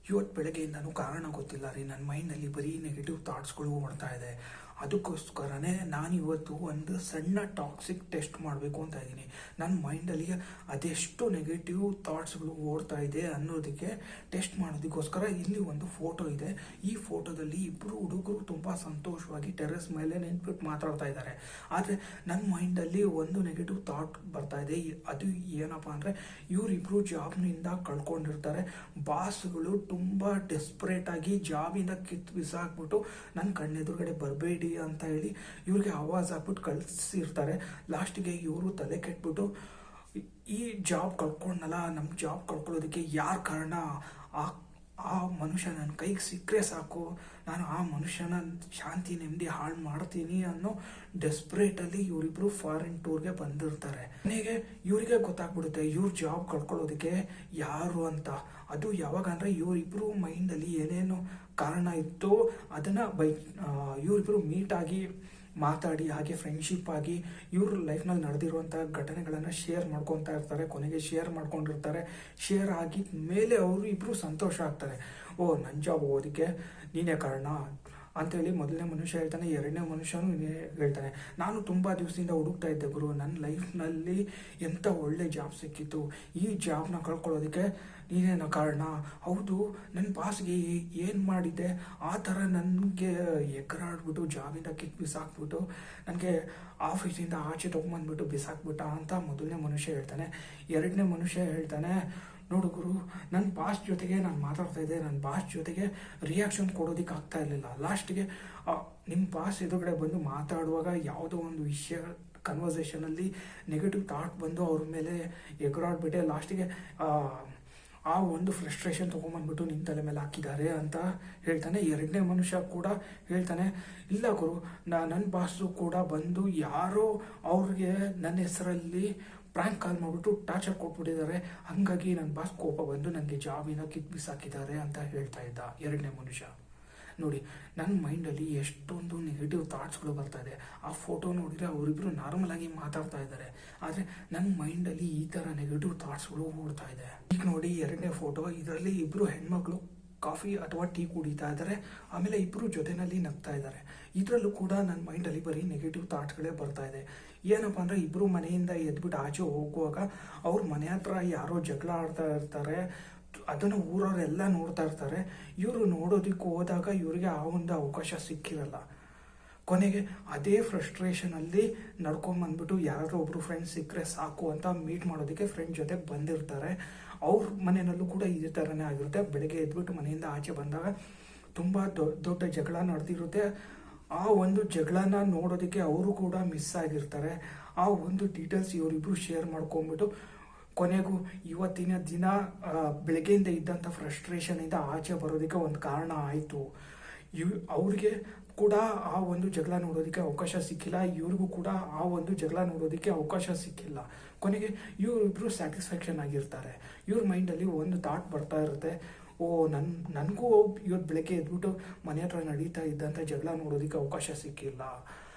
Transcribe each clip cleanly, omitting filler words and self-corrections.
ಇವತ್ತು ಬೆಳಗ್ಗೆಯಿಂದನೂ ಕಾರಣ ಗೊತ್ತಿಲ್ಲ ರೀ, ನನ್ನ ಮೈಂಡಲ್ಲಿ ಬರೀ ನೆಗೆಟಿವ್ ಥಾಟ್ಸ್ಗಳು ಓಡ್ತಾ ಇದೆ. ಅದಕ್ಕೋಸ್ಕರನೇ ನಾನು ಇವತ್ತು ಒಂದು ಸಣ್ಣ ಟಾಕ್ಸಿಕ್ ಟೆಸ್ಟ್ ಮಾಡಬೇಕು ಅಂತ ಇದ್ದೀನಿ. ನನ್ನ ಮೈಂಡಲ್ಲಿ ಅದೆಷ್ಟು ನೆಗೆಟಿವ್ ಥಾಟ್ಸ್ಗಳು ಓಡ್ತಾ ಇದೆ ಅನ್ನೋದಕ್ಕೆ ಟೆಸ್ಟ್ ಮಾಡೋದಕ್ಕೋಸ್ಕರ ಇಲ್ಲಿ ಒಂದು ಫೋಟೋ ಇದೆ. ಈ ಫೋಟೋದಲ್ಲಿ ಇಬ್ಬರು ಹುಡುಗರು ತುಂಬ ಸಂತೋಷವಾಗಿ ಟೆರೆಸ್ ಮೇಲೆ ನಿಂತ್ಬಿಟ್ಟು ಮಾತಾಡ್ತಾ ಇದ್ದಾರೆ. ಆದರೆ ನನ್ನ ಮೈಂಡಲ್ಲಿ ಒಂದು ನೆಗೆಟಿವ್ ಥಾಟ್ ಬರ್ತಾ ಇದೆ. ಅದು ಏನಪ್ಪ ಅಂದರೆ, ಇವರಿಬ್ಬರು ಜಾಬ್ನಿಂದ ಕಳ್ಕೊಂಡಿರ್ತಾರೆ. ಬಾಸ್ಗಳು ತುಂಬ ಡೆಸ್ಪರೇಟ್ ಆಗಿ ಜಾಬಿಂದ ಕಿತ್ತು ಬಿಸಾಕ್ಬಿಟ್ಟು ನನ್ನ ಕಣ್ಣೆದುರುಗಡೆ ಬರಬೇಡಿ ಅಂತ ಹೇಳಿ ಇವ್ರಿಗೆ ಆವಾಜ್ ಹಾಕ್ಬಿಟ್ಟು ಕಳಿಸಿರ್ತಾರೆ. ಲಾಸ್ಟಿಗೆ ಇವರು ತಲೆ ಕೆಟ್ಬಿಟ್ಟು ಈ ಜಾಬ್ ಕಳ್ಕೊಂಡಲ್ಲ, ನಮ್ಮ ಜಾಬ್ ಕಳ್ಕೊಳ್ಳೋದಕ್ಕೆ ಯಾರು ಕಾರಣ, ಆ ಮನುಷ್ಯ ನನ್ನ ಕೈಗೆ ಸಿಕ್ಕರೆ ಸಾಕು, ನಾನು ಆ ಮನುಷ್ಯನ ಶಾಂತಿ ನೆಮ್ಮದಿ ಹಾಳು ಮಾಡ್ತೀನಿ ಅನ್ನೋ ಡೆಸ್ಪರೇಟಲ್ಲಿ ಇವರಿಬ್ರು ಫಾರಿನ್ ಟೂರ್ಗೆ ಬಂದಿರ್ತಾರೆ. ಕೊನೆಗೆ ಇವರಿಗೆ ಗೊತ್ತಾಗ್ಬಿಡುತ್ತೆ ಇವ್ರ ಜಾಬ್ ಕಳ್ಕೊಳ್ಳೋದಕ್ಕೆ ಯಾರು ಅಂತ. ಅದು ಯಾವಾಗ ಅಂದರೆ, ಇವರಿಬ್ರು ಮೈಂಡಲ್ಲಿ ಏನೇನು ಕಾರಣ ಇತ್ತು ಅದನ್ನು ಇವರಿಬ್ರು ಮೀಟ್ ಆಗಿ ಮಾತಾಡಿ, ಹಾಗೆ ಫ್ರೆಂಡ್ಶಿಪ್ ಆಗಿ ಇವ್ರ ಲೈಫ್ನಲ್ಲಿ ನಡೆದಿರುವಂಥ ಘಟನೆಗಳನ್ನು ಶೇರ್ ಮಾಡ್ಕೊತಾ ಇರ್ತಾರೆ. ಕೊನೆಗೆ ಶೇರ್ ಮಾಡ್ಕೊಂಡಿರ್ತಾರೆ. ಶೇರ್ ಆಗಿದ ಮೇಲೆ ಅವರು ಇಬ್ಬರು ಸಂತೋಷ ಆಗ್ತಾರೆ. ಓ, ನನ್ನ ಜಾಬ್ ಹೋಗೋದಕ್ಕೆ ನೀನೇ ಕಾರಣ ಅಂತೇಳಿ ಮೊದಲನೇ ಮನುಷ್ಯ ಹೇಳ್ತಾನೆ. ಎರಡನೇ ಮನುಷ್ಯನೂ ಹೇಳ್ತಾನೆ, ನಾನು ತುಂಬ ದಿವಸದಿಂದ ಹುಡುಕ್ತಾ ಇದ್ದೆ ಗುರು, ನನ್ನ ಲೈಫ್ನಲ್ಲಿ ಎಂಥ ಒಳ್ಳೆ ಜಾಬ್ ಸಿಕ್ಕಿತ್ತು, ಈ ಜಾಬ್ನ ಕಳ್ಕೊಳ್ಳೋದಕ್ಕೆ ನೀನೇನೋ ಕಾರಣ. ಹೌದು, ನನ್ನ ಬಾಸ್ಗೆ ಏನು ಮಾಡಿದ್ದೆ, ಆ ಥರ ನನಗೆ ಎಗರಾಡ್ಬಿಟ್ಟು ಜಾಬಿಂದ ಕಿತ್ತು ಬಿಸಾಕ್ಬಿಟ್ಟು ನನಗೆ ಆಫೀಸಿಂದ ಆಚೆ ತೊಗೊಂಬಂದ್ಬಿಟ್ಟು ಬಿಸಾಕ್ಬಿಟ್ಟ ಅಂತ ಮೊದಲನೇ ಮನುಷ್ಯ ಹೇಳ್ತಾನೆ. ಎರಡನೇ ಮನುಷ್ಯ ಹೇಳ್ತಾನೆ, ನೋಡು ಗುರು, ನನ್ನ ಬಾಸ್ ಜೊತೆಗೆ ನಾನು ಮಾತಾಡ್ತಾ ಇದ್ದೆ, ನನ್ನ ಬಾಸ್ ಜೊತೆಗೆ ರಿಯಾಕ್ಷನ್ ಕೊಡೋದಕ್ಕೆ ಆಗ್ತಾ ಇರಲಿಲ್ಲ. ಲಾಸ್ಟಿಗೆ ನಿಮ್ಮ ಬಾಸ್ ಎದುರುಗಡೆ ಬಂದು ಮಾತಾಡುವಾಗ ಯಾವುದೋ ಒಂದು ವಿಷಯ ಕನ್ವರ್ಸೇಷನಲ್ಲಿ ನೆಗೆಟಿವ್ ಥಾಟ್ ಬಂದು ಅವ್ರ ಮೇಲೆ ಎಗರಾಡ್ಬಿಟ್ಟೆ. ಲಾಸ್ಟಿಗೆ ಆ ಒಂದು ಫ್ರಸ್ಟ್ರೇಷನ್ ತೊಗೊಂಬಂದ್ಬಿಟ್ಟು ನಿನ್ನ ತಲೆ ಮೇಲೆ ಹಾಕಿದ್ದಾರೆ ಅಂತ ಹೇಳ್ತಾನೆ. ಎರಡನೇ ಮನುಷ್ಯ ಕೂಡ ಹೇಳ್ತಾನೆ, ಇಲ್ಲ ಗುರು, ನನ್ನ ಬಾಸು ಕೂಡ ಬಂದು ಯಾರೋ ಅವ್ರಿಗೆ ನನ್ನ ಹೆಸರಲ್ಲಿ ಪ್ರ್ಯಾಂಕ್ ಕಾಲ್ ಮಾಡಿಬಿಟ್ಟು ಟಾರ್ಚರ್ ಕೊಟ್ಬಿಟ್ಟಿದ್ದಾರೆ, ಹಾಗಾಗಿ ನನ್ನ ಬಾಸ್ ಕೋಪ ಬಂದು ನನಗೆ ಜಾಬಿನ ಕಿತ್ತು ಬಿಸಾಕಿದ್ದಾರೆ ಅಂತ ಹೇಳ್ತಾ ಇದ್ದ ಎರಡನೇ ಮನುಷ್ಯ. ನೋಡಿ, ನನ್ನ ಮೈಂಡಲ್ಲಿ ಎಷ್ಟೊಂದು ನೆಗೆಟಿವ್ ಥಾಟ್ಸ್ಗಳು ಬರ್ತಾ ಇದೆ. ಆ ಫೋಟೋ ನೋಡಿದರೆ ಅವರಿಬ್ಬರು ನಾರ್ಮಲ್ ಆಗಿ ಮಾತಾಡ್ತಾ ಇದ್ದಾರೆ, ಆದರೆ ನನ್ನ ಮೈಂಡಲ್ಲಿ ಈ ಥರ ನೆಗೆಟಿವ್ ಥಾಟ್ಸ್ಗಳು ಓಡ್ತಾ ಇದೆ. ಈಗ ನೋಡಿ, ಎರಡನೇ ಫೋಟೋ, ಇದರಲ್ಲಿ ಇಬ್ಬರು ಹೆಣ್ಮಕ್ಳು ಕಾಫಿ ಅಥವಾ ಟೀ ಕುಡಿತಾ ಇದ್ದಾರೆ. ಆಮೇಲೆ ಇಬ್ಬರು ಜೊತೆಯಲ್ಲಿ ನಗ್ತಾ ಇದ್ದಾರೆ. ಇದರಲ್ಲೂ ಕೂಡ ನನ್ನ ಮೈಂಡಲ್ಲಿ ಬರೀ ನೆಗೆಟಿವ್ ಥಾಟ್ಸ್ಗಳೇ ಬರ್ತಾ ಇದೆ. ಏನಪ್ಪ ಅಂದರೆ, ಇಬ್ಬರು ಮನೆಯಿಂದ ಎದ್ಬಿಟ್ಟು ಆಚೆ ಹೋಗುವಾಗ ಅವ್ರ ಮನೆ ಹತ್ರ ಯಾರೋ ಜಗಳ ಆಡ್ತಾ ಇರ್ತಾರೆ. ಅದನ್ನು ಊರವರೆಲ್ಲ ನೋಡ್ತಾ ಇರ್ತಾರೆ. ಇವರು ನೋಡೋದಕ್ಕೆ ಹೋದಾಗ ಇವರಿಗೆ ಆ ಒಂದು ಅವಕಾಶ ಸಿಕ್ಕಿರಲ್ಲ. ಕೊನೆಗೆ ಅದೇ ಫ್ರಸ್ಟ್ರೇಷನಲ್ಲಿ ನಡ್ಕೊಂಬಂದ್ಬಿಟ್ಟು ಯಾರೋ ಒಬ್ಬರು ಫ್ರೆಂಡ್ಸ್ ಸಿಕ್ಕರೆ ಸಾಕು ಅಂತ ಮೀಟ್ ಮಾಡೋದಕ್ಕೆ ಫ್ರೆಂಡ್ ಜೊತೆ ಬಂದಿರ್ತಾರೆ. ಅವ್ರ ಮನೆಯಲ್ಲೂ ಕೂಡ ಇದೇ ಥರನೇ ಆಗಿರುತ್ತೆ. ಬೆಳಗ್ಗೆ ಎದ್ಬಿಟ್ಟು ಮನೆಯಿಂದ ಆಚೆ ಬಂದಾಗ ತುಂಬ ದೊಡ್ಡ ಜಗಳ ನಡೆದಿರುತ್ತೆ. ಆ ಒಂದು ಜಗಳನ ನೋಡೋದಕ್ಕೆ ಅವರು ಕೂಡ ಮಿಸ್ ಆಗಿರ್ತಾರೆ. ಆ ಒಂದು ಡೀಟೇಲ್ಸ್ ಇವರಿಬ್ರು ಶೇರ್ ಮಾಡ್ಕೊಂಡ್ಬಿಟ್ಟು ಕೊನೆಗೂ ಇವತ್ತಿನ ದಿನ ಬೆಳಗ್ಗೆಯಿಂದ ಇದ್ದಂಥ ಫ್ರಸ್ಟ್ರೇಷನಿಂದ ಆಚೆ ಬರೋದಕ್ಕೆ ಒಂದು ಕಾರಣ ಆಯಿತು. ಅವ್ರಿಗೆ ಕೂಡ ಆ ಒಂದು ಜಗಳ ನೋಡೋದಕ್ಕೆ ಅವಕಾಶ ಸಿಕ್ಕಿಲ್ಲ, ಇವ್ರಿಗೂ ಕೂಡ ಆ ಒಂದು ಜಗಳ ನೋಡೋದಕ್ಕೆ ಅವಕಾಶ ಸಿಕ್ಕಿಲ್ಲ. ಕೊನೆಗೆ ಇವರಿಬ್ರು ಸ್ಯಾಟಿಸ್ಫ್ಯಾಕ್ಷನ್ ಆಗಿರ್ತಾರೆ. ಇವ್ರ ಮೈಂಡಲ್ಲಿ ಒಂದು ಥಾಟ್ ಬರ್ತಾ ಇರುತ್ತೆ, ಓ, ನನಗೂ ಇವತ್ತು ಬೆಳಗ್ಗೆ ಎದ್ಬಿಟ್ಟು ಮನೆ ಹತ್ರ ನಡೀತಾ ಇದ್ದಂಥ ಜಗಳ ನೋಡೋದಕ್ಕೆ ಅವಕಾಶ ಸಿಕ್ಕಿಲ್ಲ,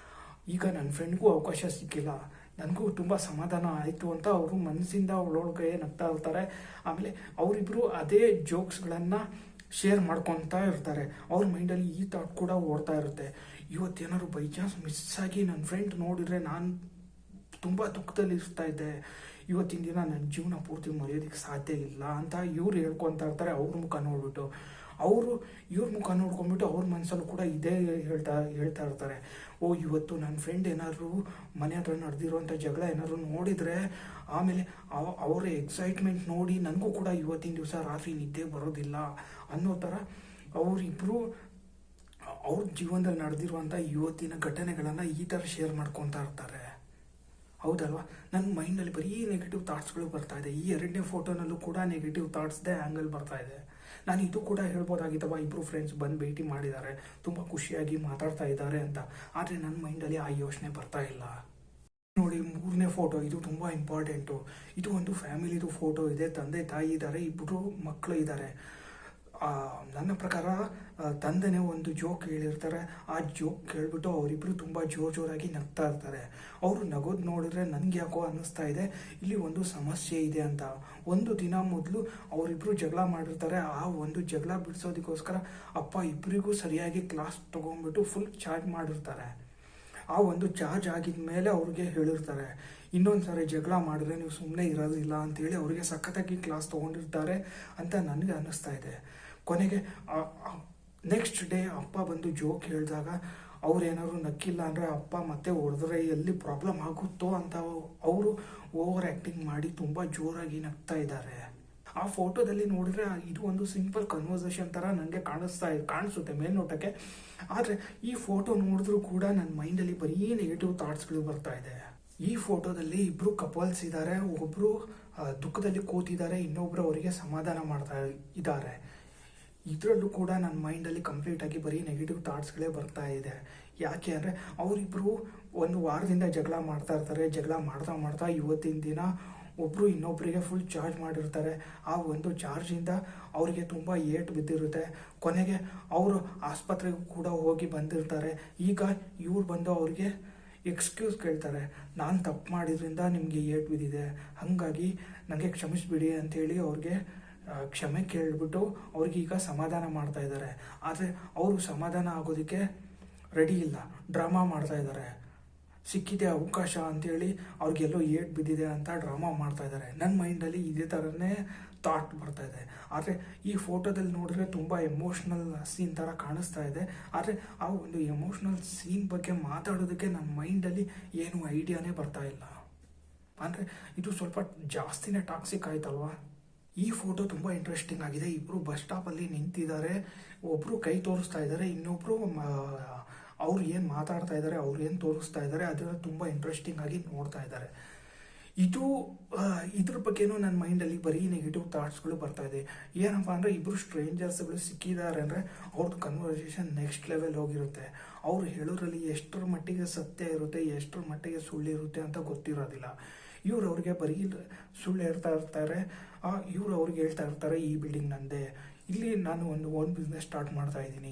ಈಗ ನನ್ನ ಫ್ರೆಂಡ್ಗೂ ಅವಕಾಶ ಸಿಕ್ಕಿಲ್ಲ, ನನಗೂ ತುಂಬ ಸಮಾಧಾನ ಆಯಿತು ಅಂತ ಅವರು ಮನಸ್ಸಿಂದ ಒಳೊಳಗೆ ನಗ್ತಾ ಇರ್ತಾರೆ. ಆಮೇಲೆ ಅವರಿಬ್ಬರು ಅದೇ ಜೋಕ್ಸ್ಗಳನ್ನು ಶೇರ್ ಮಾಡ್ಕೊತಾ ಇರ್ತಾರೆ. ಅವ್ರ ಮೈಂಡಲ್ಲಿ ಈ ಥಾಟ್ ಕೂಡ ಓಡ್ತಾ ಇರುತ್ತೆ, ಇವತ್ತೇನಾದ್ರು ಬೈ ಚಾನ್ಸ್ ಮಿಸ್ ಆಗಿ ನನ್ನ ಫ್ರೆಂಡ್ ನೋಡಿದರೆ ನಾನು ತುಂಬ ದುಃಖದಲ್ಲಿ ಇರ್ತಾ ಇದ್ದೆ, ಇವತ್ತಿನ ದಿನ ನನ್ನ ಜೀವನ ಪೂರ್ತಿ ಮರೆಯೋದಕ್ಕೆ ಸಾಧ್ಯ ಇಲ್ಲ ಅಂತ ಇವ್ರು ಹೇಳ್ಕೊತಾ ಇರ್ತಾರೆ. ಅವ್ರ ಮುಖ ನೋಡ್ಬಿಟ್ಟು ಇವ್ರ ಮುಖ ನೋಡ್ಕೊಂಡ್ಬಿಟ್ಟು ಅವ್ರ ಮನಸ್ಸಲ್ಲೂ ಕೂಡ ಇದೇ ಹೇಳ್ತಾ ಇರ್ತಾರೆ, ಓ, ಇವತ್ತು ನನ್ನ ಫ್ರೆಂಡ್ ಏನಾದ್ರು ಮನೆ ಹತ್ರ ನಡೆದಿರುವಂಥ ಜಗಳ ಏನಾದ್ರು ನೋಡಿದರೆ ಆಮೇಲೆ ಅವರ ಎಕ್ಸೈಟ್ಮೆಂಟ್ ನೋಡಿ ನನಗೂ ಕೂಡ ಇವತ್ತಿನ ದಿವಸ ರಾತ್ರಿ ನಿದ್ದೆ ಬರೋದಿಲ್ಲ ಅನ್ನೋ ಥರ ಅವರಿಬ್ಬರು ಅವ್ರ ಜೀವನದಲ್ಲಿ ನಡೆದಿರುವಂಥ ಇವತ್ತಿನ ಘಟನೆಗಳನ್ನು ಈ ಥರ ಶೇರ್ ಮಾಡ್ಕೊತಾ ಇರ್ತಾರೆ. ಹೌದಲ್ವಾ? ನನ್ನ ಮೈಂಡಲ್ಲಿ ಬರೀ ನೆಗೆಟಿವ್ ಥಾಟ್ಸ್ಗಳು ಬರ್ತಾ ಇದೆ. ಈ ಎರಡನೇ ಫೋಟೋನಲ್ಲೂ ಕೂಡ ನೆಗೆಟಿವ್ ಥಾಟ್ಸ್ದೇ ಆ್ಯಂಗಲ್ ಬರ್ತಾ ಇದೆ. ನಾನು ಇದು ಕೂಡ ಹೇಳ್ಬೋದಾಗಿತ್ತವ, ಇಬ್ಬರು ಫ್ರೆಂಡ್ಸ್ ಬಂದು ಭೇಟಿ ಮಾಡಿದ್ದಾರೆ, ತುಂಬ ಖುಷಿಯಾಗಿ ಮಾತಾಡ್ತಾ ಇದ್ದಾರೆ ಅಂತ. ಆದರೆ ನನ್ನ ಮೈಂಡಲ್ಲಿ ಆ ಯೋಚನೆ ಬರ್ತಾ ಇಲ್ಲ. ನೋಡಿ, ಮೂರನೇ ಫೋಟೋ, ಇದು ತುಂಬ ಇಂಪಾರ್ಟೆಂಟು. ಇದು ಒಂದು ಫ್ಯಾಮಿಲಿದು ಫೋಟೋ ಇದೆ. ತಂದೆ ತಾಯಿ ಇದ್ದಾರೆ, ಇಬ್ಬರು ಮಕ್ಕಳು ಇದ್ದಾರೆ. ನನ್ನ ಪ್ರಕಾರ ತಂದೆನೇ ಒಂದು ಜೋಕ್ ಹೇಳಿರ್ತಾರೆ. ಆ ಜೋಕ್ ಕೇಳಿಬಿಟ್ಟು ಅವರಿಬ್ಬರು ತುಂಬ ಜೋರಾಗಿ ನಗ್ತಾ ಇರ್ತಾರೆ. ಅವರು ನಗೋದು ನೋಡಿದ್ರೆ ನನಗೆ ಯಾಕೋ ಅನ್ನಿಸ್ತಾ ಇದೆ ಇಲ್ಲಿ ಒಂದು ಸಮಸ್ಯೆ ಇದೆ ಅಂತ. ಒಂದು ದಿನ ಮೊದಲು ಅವರಿಬ್ಬರು ಜಗಳ ಮಾಡಿರ್ತಾರೆ. ಆ ಒಂದು ಜಗಳ ಬಿಡಿಸೋದಕ್ಕೋಸ್ಕರ ಅಪ್ಪ ಇಬ್ಬರಿಗೂ ಸರಿಯಾಗಿ ಕ್ಲಾಸ್ ತೊಗೊಂಡ್ಬಿಟ್ಟು ಫುಲ್ ಚಾರ್ಜ್ ಮಾಡಿರ್ತಾರೆ. ಆ ಒಂದು ಚಾರ್ಜ್ ಆಗಿದ ಮೇಲೆ ಅವ್ರಿಗೆ ಹೇಳಿರ್ತಾರೆ, ಇನ್ನೊಂದು ಸಾರಿ ಜಗಳ ಮಾಡಿದ್ರೆ ನೀವು ಸುಮ್ಮನೆ ಇರೋದಿಲ್ಲ ಅಂತೇಳಿ ಅವ್ರಿಗೆ ಸಖತ್ತಾಗಿ ಕ್ಲಾಸ್ ತೊಗೊಂಡಿರ್ತಾರೆ ಅಂತ ನನಗೆ ಅನ್ನಿಸ್ತಾ ಇದೆ. ಕೊನೆಗೆ ನೆಕ್ಸ್ಟ್ ಡೇ ಅಪ್ಪ ಬಂದು ಜೋಕ್ ಹೇಳಿದಾಗ ಅವ್ರೇನಾದ್ರು ನಕ್ಕಿಲ್ಲ ಅಂದರೆ ಅಪ್ಪ ಮತ್ತೆ ಹೊಡೆದ್ರೆ ಎಲ್ಲಿ ಪ್ರಾಬ್ಲಮ್ ಆಗುತ್ತೋ ಅಂತ ಅವರು ಓವರ್ ಆ್ಯಕ್ಟಿಂಗ್ ಮಾಡಿ ತುಂಬ ಜೋರಾಗಿ ನಗ್ತಾ ಇದ್ದಾರೆ. ಆ ಫೋಟೋದಲ್ಲಿ ನೋಡಿದ್ರೆ ಇದು ಒಂದು ಸಿಂಪಲ್ ಕನ್ವರ್ಸೇಷನ್ ಥರ ನನಗೆ ಕಾಣಿಸುತ್ತೆ ಮೇಲ್ನೋಟಕ್ಕೆ. ಆದರೆ ಈ ಫೋಟೋ ನೋಡಿದ್ರೂ ಕೂಡ ನನ್ನ ಮೈಂಡಲ್ಲಿ ಬರೀ ನೆಗೆಟಿವ್ ಥಾಟ್ಸ್ಗಳು ಬರ್ತಾ ಇದೆ. ಈ ಫೋಟೋದಲ್ಲಿ ಇಬ್ಬರು ಕಪಲ್ಸ್ ಇದ್ದಾರೆ. ಒಬ್ಬರು ದುಃಖದಲ್ಲಿ ಕೂತಿದ್ದಾರೆ, ಇನ್ನೊಬ್ಬರು ಅವರಿಗೆ ಸಮಾಧಾನ ಮಾಡ್ತಾ ಇದ್ದಾರೆ. ಇದರಲ್ಲೂ ಕೂಡ ನನ್ನ ಮೈಂಡಲ್ಲಿ ಕಂಪ್ಲೀಟಾಗಿ ಬರೀ ನೆಗೆಟಿವ್ ಥಾಟ್ಸ್ಗಳೇ ಬರ್ತಾ ಇದೆ. ಯಾಕೆ ಅಂದರೆ ಅವರಿಬ್ಬರು ಒಂದು ವಾರದಿಂದ ಜಗಳ ಮಾಡ್ತಾ ಇರ್ತಾರೆ. ಜಗಳ ಮಾಡ್ತಾ ಇವತ್ತಿನ ದಿನ ಒಬ್ಬರು ಇನ್ನೊಬ್ಬರಿಗೆ ಫುಲ್ ಚಾರ್ಜ್ ಮಾಡಿರ್ತಾರೆ. ಆ ಒಂದು ಚಾರ್ಜಿಂದ ಅವರಿಗೆ ತುಂಬ ಏಟು ಬಿದ್ದಿರುತ್ತೆ. ಕೊನೆಗೆ ಅವರು ಆಸ್ಪತ್ರೆಗೂ ಕೂಡ ಹೋಗಿ ಬಂದಿರ್ತಾರೆ. ಈಗ ಇವ್ರು ಬಂದು ಅವ್ರಿಗೆ ಎಕ್ಸ್ಕ್ಯೂಸ್ ಕೇಳ್ತಾರೆ, ನಾನು ತಪ್ಪು ಮಾಡಿದ್ರಿಂದ ನಿಮಗೆ ಏಟು ಬಿದ್ದಿದೆ, ಹಾಗಾಗಿ ನನಗೆ ಕ್ಷಮಿಸ್ಬಿಡಿ ಅಂಥೇಳಿ ಅವ್ರಿಗೆ ಕ್ಷಮೆ ಕೇಳಿಬಿಟ್ಟು ಅವ್ರಿಗೆ ಈಗ ಸಮಾಧಾನ ಮಾಡ್ತಾ ಇದ್ದಾರೆ. ಆದರೆ ಅವರು ಸಮಾಧಾನ ಆಗೋದಕ್ಕೆ ರೆಡಿ ಇಲ್ಲ, ಡ್ರಾಮಾ ಮಾಡ್ತಾ ಇದ್ದಾರೆ. ಸಿಕ್ಕಿದೆ ಅವಕಾಶ ಅಂತೇಳಿ ಅವ್ರಿಗೆಲ್ಲೋ ಏಟ್ ಬಿದ್ದಿದೆ ಅಂತ ಡ್ರಾಮಾ ಮಾಡ್ತಾ ಇದ್ದಾರೆ. ನನ್ನ ಮೈಂಡಲ್ಲಿ ಇದೇ ಥರನೇ ಥಾಟ್ ಬರ್ತಾ ಇದೆ. ಆದರೆ ಈ ಫೋಟೋದಲ್ಲಿ ನೋಡಿದ್ರೆ ತುಂಬ ಎಮೋಷ್ನಲ್ ಸೀನ್ ಥರ ಕಾಣಿಸ್ತಾ ಇದೆ. ಆದರೆ ಆ ಒಂದು ಎಮೋಷ್ನಲ್ ಸೀನ್ ಬಗ್ಗೆ ಮಾತಾಡೋದಕ್ಕೆ ನನ್ನ ಮೈಂಡಲ್ಲಿ ಏನು ಐಡಿಯಾನೇ ಬರ್ತಾ ಇಲ್ಲ. ಅಂದರೆ ಇದು ಸ್ವಲ್ಪ ಜಾಸ್ತಿನೇ ಟಾಕ್ಸಿಕ್ ಆಯ್ತಲ್ವಾ. ಈ ಫೋಟೋ ತುಂಬ ಇಂಟ್ರೆಸ್ಟಿಂಗ್ ಆಗಿದೆ. ಇಬ್ಬರು ಬಸ್ ಸ್ಟಾಪಲ್ಲಿ ನಿಂತಿದ್ದಾರೆ. ಒಬ್ಬರು ಕೈ ತೋರಿಸ್ತಾ ಇದ್ದಾರೆ, ಇನ್ನೊಬ್ಬರು ಅವ್ರು ಏನು ಮಾತಾಡ್ತಾ ಇದ್ದಾರೆ, ಅವ್ರು ಏನು ತೋರಿಸ್ತಾ ಇದ್ದಾರೆ ಅದನ್ನು ತುಂಬ ಇಂಟ್ರೆಸ್ಟಿಂಗ್ ಆಗಿ ನೋಡ್ತಾ ಇದ್ದಾರೆ. ಇದ್ರ ಬಗ್ಗೆನೂ ನನ್ನ ಮೈಂಡಲ್ಲಿ ಬರೀ ನೆಗೆಟಿವ್ ಥಾಟ್ಸ್ಗಳು ಬರ್ತಾ ಇದೆ. ಏನಪ್ಪ ಅಂದರೆ ಇಬ್ಬರು ಸ್ಟ್ರೇಂಜರ್ಸ್ಗಳು ಸಿಕ್ಕಿದ್ದಾರೆ ಅಂದರೆ ಅವ್ರದ್ದು ಕನ್ವರ್ಸೇಷನ್ ನೆಕ್ಸ್ಟ್ ಲೆವೆಲ್ ಹೋಗಿರುತ್ತೆ. ಅವ್ರು ಹೇಳೋದ್ರಲ್ಲಿ ಎಷ್ಟರ ಮಟ್ಟಿಗೆ ಸತ್ಯ ಇರುತ್ತೆ, ಎಷ್ಟರ ಮಟ್ಟಿಗೆ ಸುಳ್ಳಿರುತ್ತೆ ಅಂತ ಗೊತ್ತಿರೋದಿಲ್ಲ. ಇವ್ರು ಅವ್ರಿಗೆ ಬರೀ ಸುಳ್ಳು ಹೇಳ್ತಾ ಇರ್ತಾರೆ. ಇವ್ರು ಅವ್ರಿಗೆ ಹೇಳ್ತಾ ಇರ್ತಾರೆ, ಈ ಬಿಲ್ಡಿಂಗ್ ನಂದೇ, ಇಲ್ಲಿ ನಾನು ಒಂದು ಓನ್ ಬಿಸ್ನೆಸ್ ಸ್ಟಾರ್ಟ್ ಮಾಡ್ತಾ ಇದ್ದೀನಿ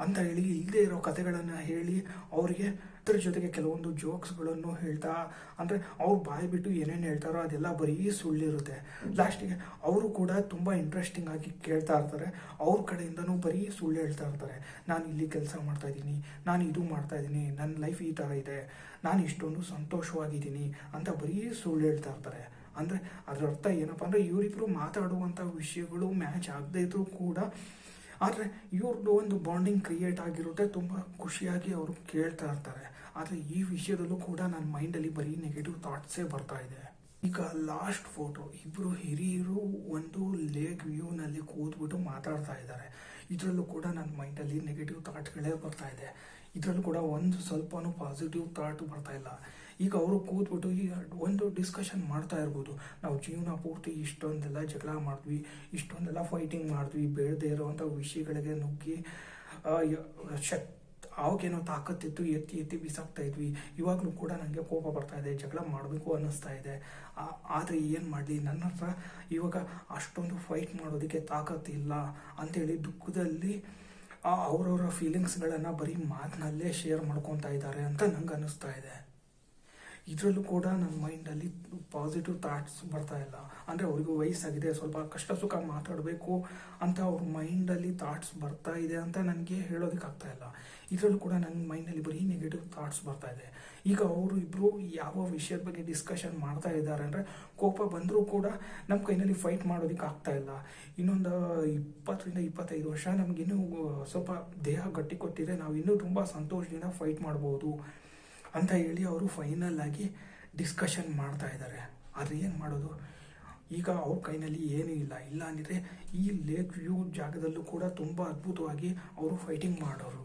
ಅಂತ ಹೇಳಿ ಇಲ್ಲದೆ ಇರೋ ಕಥೆಗಳನ್ನು ಹೇಳಿ ಅವ್ರಿಗೆ ಅದ್ರ ಜೊತೆಗೆ ಕೆಲವೊಂದು ಜೋಕ್ಸ್ಗಳನ್ನು ಹೇಳ್ತಾ, ಅಂದರೆ ಅವ್ರು ಬಾಯಿ ಬಿಟ್ಟು ಏನೇನು ಹೇಳ್ತಾರೋ ಅದೆಲ್ಲ ಬರೀ ಸುಳ್ಳಿರುತ್ತೆ. ಲಾಸ್ಟಿಗೆ ಅವರು ಕೂಡ ತುಂಬ ಇಂಟ್ರೆಸ್ಟಿಂಗ್ ಆಗಿ ಕೇಳ್ತಾ ಇರ್ತಾರೆ. ಅವ್ರ ಕಡೆಯಿಂದನೂ ಬರೀ ಸುಳ್ಳು ಹೇಳ್ತಾ ಇರ್ತಾರೆ. ನಾನು ಇಲ್ಲಿ ಕೆಲಸ ಮಾಡ್ತಾ ಇದ್ದೀನಿ, ನಾನು ಇದು ಮಾಡ್ತಾ ಇದ್ದೀನಿ, ನನ್ನ ಲೈಫ್ ಈ ಥರ ಇದೆ, ನಾನು ಇಷ್ಟೊಂದು ಸಂತೋಷವಾಗಿದ್ದೀನಿ ಅಂತ ಬರೀ ಸುಳ್ಳು ಹೇಳ್ತಾ ಇರ್ತಾರೆ. ಅಂದರೆ ಅದರ ಅರ್ಥ ಏನಪ್ಪ ಅಂದರೆ ಇವರಿಬ್ಬರು ಮಾತಾಡುವಂಥ ವಿಷಯಗಳು ಮ್ಯಾಚ್ ಆಗದೇ ಇದ್ರೂ ಕೂಡ ಆದರೆ ಇವ್ರದ್ದು ಒಂದು ಬಾಂಡಿಂಗ್ ಕ್ರಿಯೇಟ್ ಆಗಿರುತ್ತೆ. ತುಂಬ ಖುಷಿಯಾಗಿ ಅವರು ಕೇಳ್ತಾ ಇರ್ತಾರೆ. ಆದರೆ ಈ ವಿಷಯದಲ್ಲೂ ಕೂಡ ನನ್ನ ಮೈಂಡಲ್ಲಿ ಬರೀ ನೆಗೆಟಿವ್ ಥಾಟ್ಸೇ ಬರ್ತಾ ಇದೆ. ಈಗ ಲಾಸ್ಟ್ ಫೋಟೋ, ಇಬ್ಬರು ಹಿರಿಯರು ಒಂದು ಲೇಕ್ ವ್ಯೂನಲ್ಲಿ ಕೂತ್ಬಿಟ್ಟು ಮಾತಾಡ್ತಾ ಇದ್ದಾರೆ. ಇದರಲ್ಲೂ ಕೂಡ ನನ್ನ ಮೈಂಡಲ್ಲಿ ನೆಗೆಟಿವ್ ಥಾಟ್ಸ್ಗಳೇ ಬರ್ತಾ ಇದೆ. ಇದರಲ್ಲೂ ಕೂಡ ಒಂದು ಸ್ವಲ್ಪನೂ ಪಾಸಿಟಿವ್ ಥಾಟ್ ಬರ್ತಾ ಇಲ್ಲ. ಈಗ ಅವರು ಕೂತ್ಬಿಟ್ಟು ಈಗ ಒಂದು ಡಿಸ್ಕಷನ್ ಮಾಡ್ತಾ ಇರ್ಬೋದು, ನಾವು ಜೀವನ ಪೂರ್ತಿ ಇಷ್ಟೊಂದೆಲ್ಲ ಜಗಳ ಮಾಡಿದ್ವಿ, ಇಷ್ಟೊಂದೆಲ್ಲ ಫೈಟಿಂಗ್ ಮಾಡಿದ್ವಿ, ಬೇಡದೇ ಇರೋವಂಥ ವಿಷಯಗಳಿಗೆ ನುಗ್ಗಿ ಅವಾಗೇನೋ ತಾಕತ್ತಿತ್ತು, ಎತ್ತಿ ಬಿಸಾಕ್ತಾ ಇದ್ವಿ. ಇವಾಗಲೂ ಕೂಡ ನನಗೆ ಕೋಪ ಬರ್ತಾ ಇದೆ, ಜಗಳ ಮಾಡಬೇಕು ಅನ್ನಿಸ್ತಾ ಇದೆ. ಆದರೆ ಏನು ಮಾಡಲಿ, ನನ್ನ ಹತ್ರ ಇವಾಗ ಅಷ್ಟೊಂದು ಫೈಟ್ ಮಾಡೋದಕ್ಕೆ ತಾಕತ್ತಿಲ್ಲ ಅಂಥೇಳಿ ದುಃಖದಲ್ಲಿ ಅವರವರ ಫೀಲಿಂಗ್ಸ್ಗಳನ್ನು ಬರೀ ಮಾತಿನಲ್ಲೇ ಶೇರ್ ಮಾಡ್ಕೊತಾ ಇದ್ದಾರೆ ಅಂತ ನಂಗೆ ಅನ್ನಿಸ್ತಾ ಇದೆ. ಇದರಲ್ಲೂ ಕೂಡ ನನ್ನ ಮೈಂಡಲ್ಲಿ ಪಾಸಿಟಿವ್ ಥಾಟ್ಸ್ ಬರ್ತಾ ಇಲ್ಲ. ಅಂದರೆ ಅವ್ರಿಗೂ ವಯಸ್ಸಾಗಿದೆ, ಸ್ವಲ್ಪ ಕಷ್ಟ ಸುಖ ಮಾತಾಡಬೇಕು ಅಂತ ಅವ್ರ ಮೈಂಡಲ್ಲಿ ಥಾಟ್ಸ್ ಬರ್ತಾ ಇದೆ ಅಂತ ನನಗೆ ಹೇಳೋದಕ್ಕಾಗ್ತಾ ಇಲ್ಲ. ಇದರಲ್ಲೂ ಕೂಡ ನನ್ನ ಮೈಂಡಲ್ಲಿ ಬರೀ ನೆಗೆಟಿವ್ ಥಾಟ್ಸ್ ಬರ್ತಾ ಇದೆ. ಈಗ ಅವರು ಇಬ್ಬರು ಯಾವ ವಿಷಯದ ಬಗ್ಗೆ ಡಿಸ್ಕಷನ್ ಮಾಡ್ತಾ ಇದ್ದಾರೆ ಅಂದರೆ, ಕೋಪ ಬಂದರೂ ಕೂಡ ನಮ್ಮ ಕೈನಲ್ಲಿ ಫೈಟ್ ಮಾಡೋದಕ್ಕೆ ಆಗ್ತಾ ಇಲ್ಲ. ಇನ್ನೊಂದು 20-25 ವರ್ಷ ನಮಗಿನ್ನೂ ಸ್ವಲ್ಪ ದೇಹ ಗಟ್ಟಿ ಕೊಟ್ಟಿದೆ, ನಾವು ಇನ್ನೂ ತುಂಬ ಸಂತೋಷದಿಂದ ಫೈಟ್ ಮಾಡ್ಬೋದು ಅಂತ ಹೇಳಿ ಅವರು ಫೈನಲ್ ಆಗಿ ಡಿಸ್ಕಷನ್ ಮಾಡ್ತಾ ಇದ್ದಾರೆ. ಆದರೆ ಏನು ಮಾಡೋದು, ಈಗ ಅವ್ರ ಕೈನಲ್ಲಿ ಏನೂ ಇಲ್ಲ ಅಂದರೆ ಈ ಲೇಕ್ ವ್ಯೂ ಜಾಗದಲ್ಲೂ ಕೂಡ ತುಂಬ ಅದ್ಭುತವಾಗಿ ಅವರು ಫೈಟಿಂಗ್ ಮಾಡೋರು.